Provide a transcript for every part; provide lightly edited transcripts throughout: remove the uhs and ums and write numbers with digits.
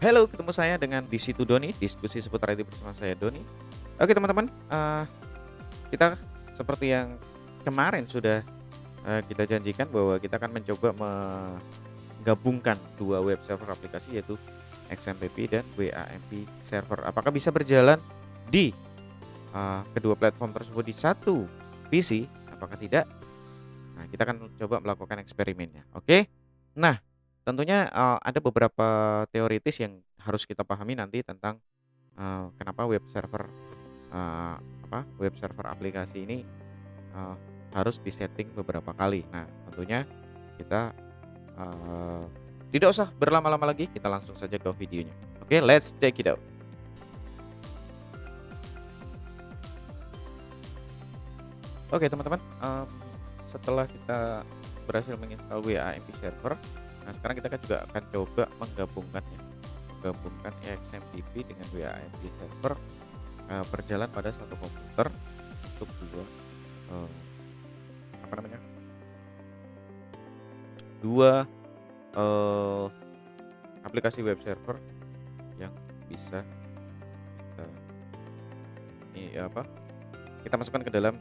Halo, ketemu saya dengan di situ Doni, diskusi seputar IT bersama saya Doni. Oke teman-teman, kita seperti yang kemarin sudah, kita janjikan bahwa kita akan mencoba menggabungkan 2 web server aplikasi yaitu XMPP dan WAMP server. Apakah bisa berjalan di, kedua platform tersebut di satu PC? Apakah tidak? Nah, kita akan coba melakukan eksperimennya, oke? Nah, tentunya, ada beberapa teoritis yang harus kita pahami nanti tentang, kenapa web server aplikasi ini, eee, harus disetting beberapa kali. Nah, tentunya kita, eee, tidak usah berlama-lama lagi, kita langsung saja ke videonya. Oke, let's check it out. Oke teman-teman, setelah kita berhasil menginstal WAMP server, nah sekarang kita kan juga akan coba menggabungkannya, menggabungkan XMPP dengan WAMP server, berjalan pada satu komputer untuk dua, eee, apa namanya, dua, eee, aplikasi web server yang bisa kita kita masukkan ke dalam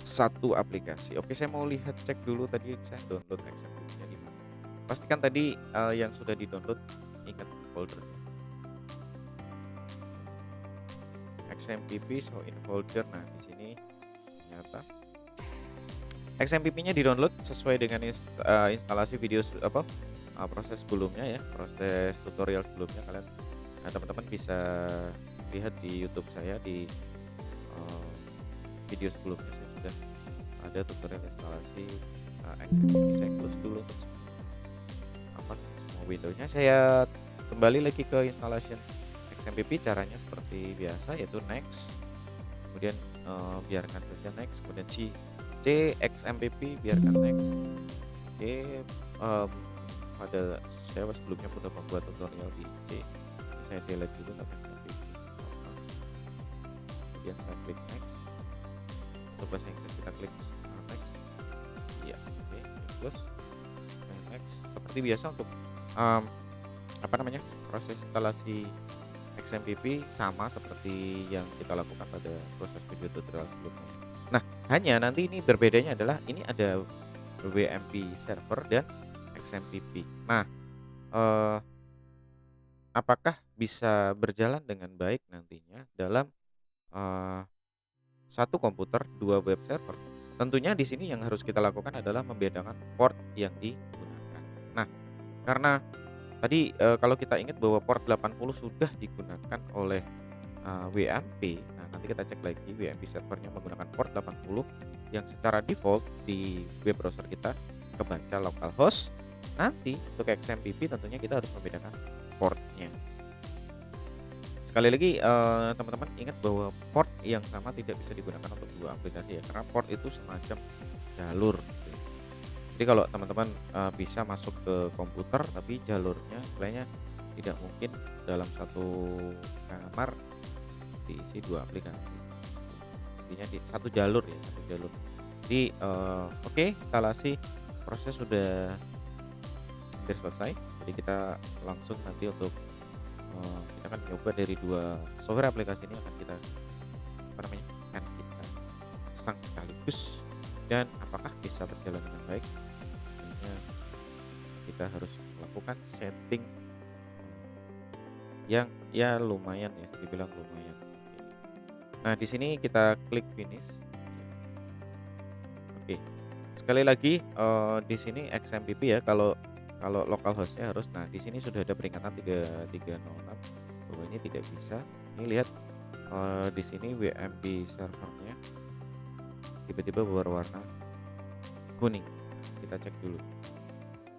satu aplikasi. Oke, saya mau lihat cek dulu tadi saya download XMPP-nya di mana. Pastikan tadi, yang sudah di-download ingat foldernya. XMPP show in folder. Nah, di sini ternyata XMPP-nya di-download sesuai dengan instalasi video proses sebelumnya ya, proses tutorial sebelumnya kalian teman-teman bisa lihat di YouTube saya di, eee, video sebelumnya saya sudah ada tutorial instalasi, XMPP. Saya close dulu untuk semua window-nya. Saya kembali lagi ke installation XMPP, caranya seperti biasa yaitu next, kemudian, biarkan saja next, kemudian XMPP biarkan next. Oke, pada saya sebelumnya sudah membuat tutorial di C, saya delete dulu tapi XMPP, kemudian saya klik next. Untuk bahasa Inggris kita klik, next. Iya, oke, close, next. Seperti biasa untuk, proses instalasi XMPP sama seperti yang kita lakukan pada proses video tutorial sebelumnya. Nah, hanya nanti ini berbedanya adalah ini ada WMP server dan XMPP. Nah, eee, apakah bisa berjalan dengan baik nantinya dalam, eee, satu komputer 2 web server? Tentunya di sini yang harus kita lakukan adalah membedakan port yang digunakan. Nah, karena tadi, kalau kita ingat bahwa port 80 sudah digunakan oleh, WAMP. Nah, nanti kita cek lagi WAMP servernya menggunakan port 80 yang secara default di web browser kita kebaca localhost. Nanti untuk XMPP tentunya kita harus membedakan portnya. Sekali lagi, teman-teman ingat bahwa port yang sama tidak bisa digunakan untuk dua aplikasi ya, karena port itu semacam jalur gitu ya. Jadi kalau teman-teman, bisa masuk ke komputer tapi jalurnya istilahnya tidak mungkin dalam satu kamar diisi 2 aplikasi. Intinya di satu jalur ya, satu jalur. Jadi, oke, instalasi proses sudah hampir selesai. Jadi kita langsung nanti untuk, kita akan coba dari 2 software aplikasi ini akan kita akan kita pasang sekaligus dan apakah bisa berjalan dengan baik? Tentunya kita harus melakukan setting, yang ya lumayan ya, dibilang lumayan. Nah, di sini kita klik finish. Oke. Sekali lagi, di sini XMPP ya, kalau kalau localhost-nya harus, nah di sini sudah ada peringatan 3306 bahwa ini tidak bisa. Ini lihat, di sini WMP servernya tiba-tiba berwarna kuning. Kita cek dulu.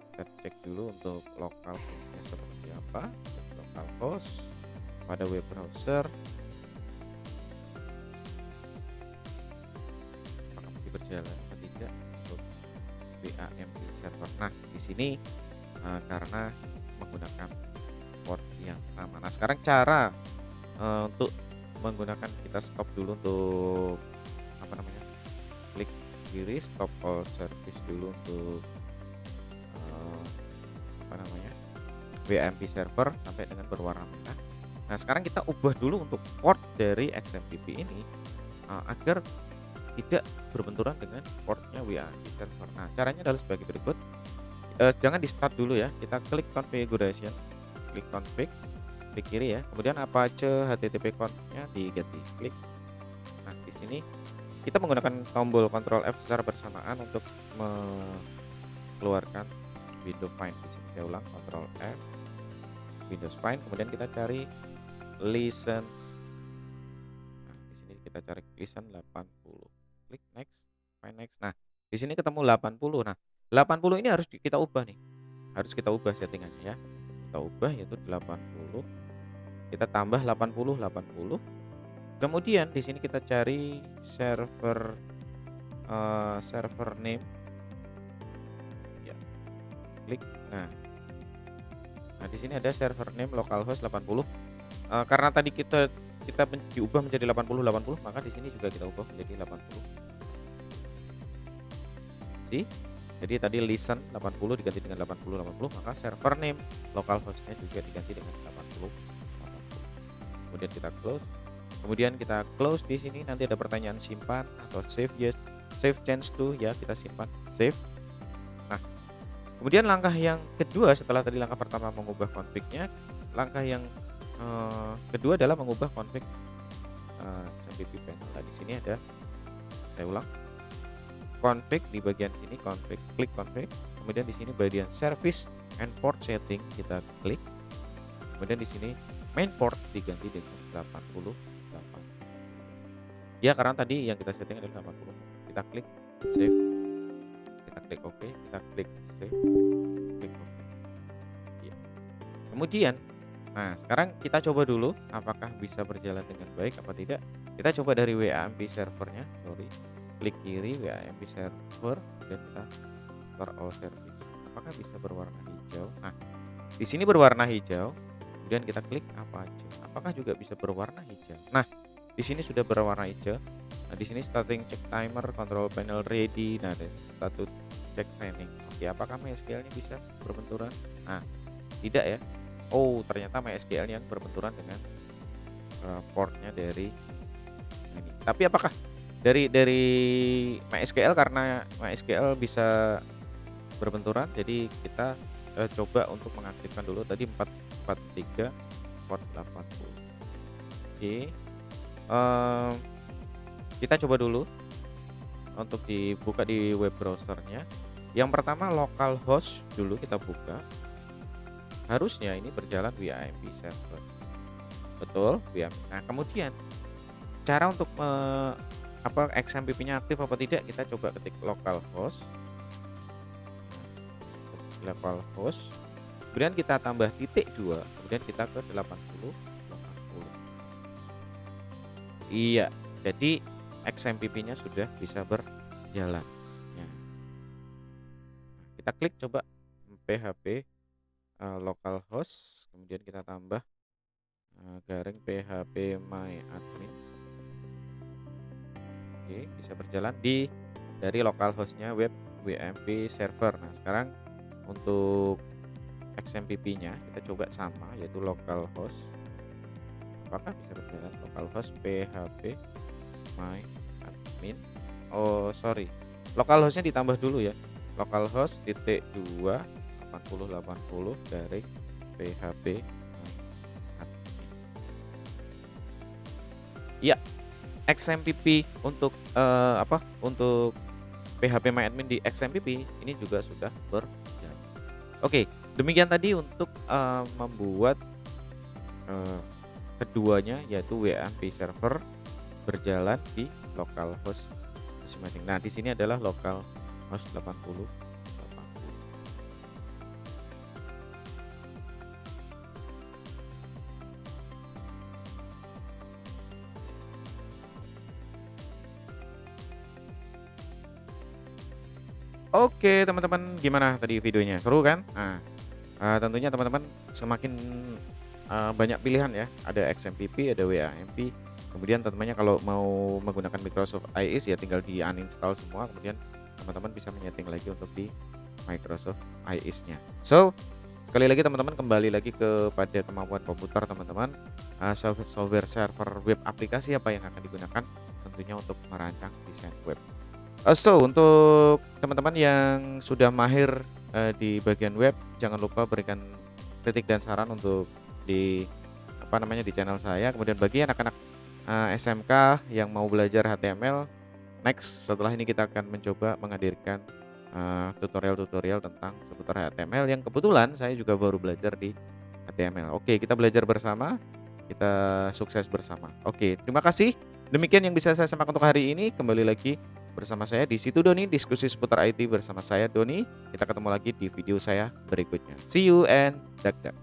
Kita cek dulu untuk localhost-nya seperti apa. Localhost pada web browser apakah masih berjalan atau tidak untuk WAMP server. Nah, di sini, karena menggunakan port yang sama. Nah, sekarang cara, untuk menggunakan kita stop dulu untuk klik kiri, stop all service dulu untuk, eee, WAMP server sampai dengan berwarna merah. Nah, sekarang kita ubah dulu untuk port dari XMPP ini agar tidak berbenturan dengan portnya WAMP server. Nah, caranya adalah sebagai berikut. Jangan di start dulu ya, kita klik configuration, klik config, klik kiri ya, kemudian Apache HTTP conf-nya diganti, klik. Nah, di sini kita menggunakan tombol Ctrl F secara bersamaan untuk mengeluarkan Windows Find. Di sini saya ulang, Ctrl F, Windows Find, kemudian kita cari listen. Nah, di sini kita cari listen 80. Klik next, find next. Nah, di sini ketemu 80. Nah, 80 ini harus kita ubah nih. Harus kita ubah settingannya ya. Kita ubah yaitu 80. Kita tambah 80. Kemudian di sini kita cari server name. Ya. Klik. Nah, di sini ada server name localhost 80. Karena tadi kita diubah menjadi 80, maka di sini juga kita ubah menjadi 80. Jadi tadi listen 80 diganti dengan 80, maka server name localhost-nya juga diganti dengan 80. Kemudian kita close. Kemudian kita close di sini, nanti ada pertanyaan simpan atau save yes, save change to ya, kita simpan, save. Nah, kemudian langkah yang kedua setelah tadi langkah pertama mengubah config-nya, langkah yang kedua adalah mengubah config XMPP panel. Nah, di sini ada, saya ulang, config di bagian sini, config, klik config. Kemudian di sini bagian service and port setting kita klik. Kemudian di sini main port diganti dengan 88. Ya, karena tadi yang kita setting adalah 80. Kita klik save. Kita klik OK, kita klik save. Klik OK. Ya. Kemudian sekarang kita coba dulu apakah bisa berjalan dengan baik apa tidak. Kita coba dari WAMP servernya, klik kiri WAMP server dan kita start all service. Apakah bisa berwarna hijau? Nah, di sini berwarna hijau. Kemudian kita klik Apache. Apakah juga bisa berwarna hijau? Nah, di sini sudah berwarna hijau. Nah, di sini starting check timer, control panel ready. Nah, ada status check training. Oke, apakah MySQL ini bisa berbenturan? Nah, tidak ya. Oh, ternyata MySQL yang berbenturan dengan portnya dari ini. Tapi apakah dari MySQL, karena MySQL bisa berbenturan, jadi kita coba untuk mengaktifkan dulu tadi 443 port 80. Oke. Kita coba dulu untuk dibuka di web browsernya. Yang pertama localhost dulu kita buka. Harusnya ini berjalan WAMP server. Betul, WAMP. Nah, kemudian cara untuk XMPP-nya aktif apa tidak, kita coba ketik localhost. Kemudian kita tambah .2, kemudian kita ke 80. Iya, jadi XMPP-nya sudah bisa berjalan ya. Kita klik coba php localhost, kemudian kita tambah garing php myadmin. Oke, bisa berjalan dari localhost-nya web WAMP server. Nah, sekarang untuk XMPP-nya kita coba sama, yaitu localhost. Apakah bisa berjalan? Localhost php myadmin. Oh, sorry. Localhost-nya ditambah dulu ya. Localhost .2 80 dari php myadmin. Ya, XMPP untuk untuk php myadmin di XMPP ini juga sudah berjalan. Oke, demikian tadi untuk membuat keduanya, yaitu WAMP server berjalan di localhost masing-masing. Nah, di sini adalah localhost 80. Oke, teman-teman, gimana tadi videonya? Seru kan? Nah, tentunya teman-teman semakin banyak pilihan ya. Ada XMPP, ada WAMP. Kemudian teman-temannya kalau mau menggunakan Microsoft IIS ya tinggal di uninstall semua. Kemudian teman-teman bisa menyeting lagi untuk di Microsoft IIS-nya. So, Sekali lagi teman-teman, kembali lagi kepada kemampuan komputer teman-teman, software server web aplikasi apa yang akan digunakan tentunya untuk merancang desain web. Untuk teman-teman yang sudah mahir, di bagian web, jangan lupa berikan kritik dan saran untuk di apa namanya, di channel saya. Kemudian bagi anak-anak, SMK yang mau belajar HTML, next setelah ini kita akan mencoba menghadirkan, tutorial-tutorial tentang seputar HTML yang kebetulan saya juga baru belajar di HTML. Oke, kita belajar bersama, kita sukses bersama. Oke, terima kasih. Demikian yang bisa saya sampaikan untuk hari ini. Kembali lagi bersama saya di situ Doni, diskusi seputar IT bersama saya Doni. Kita ketemu lagi di video saya berikutnya. See you and dak dak.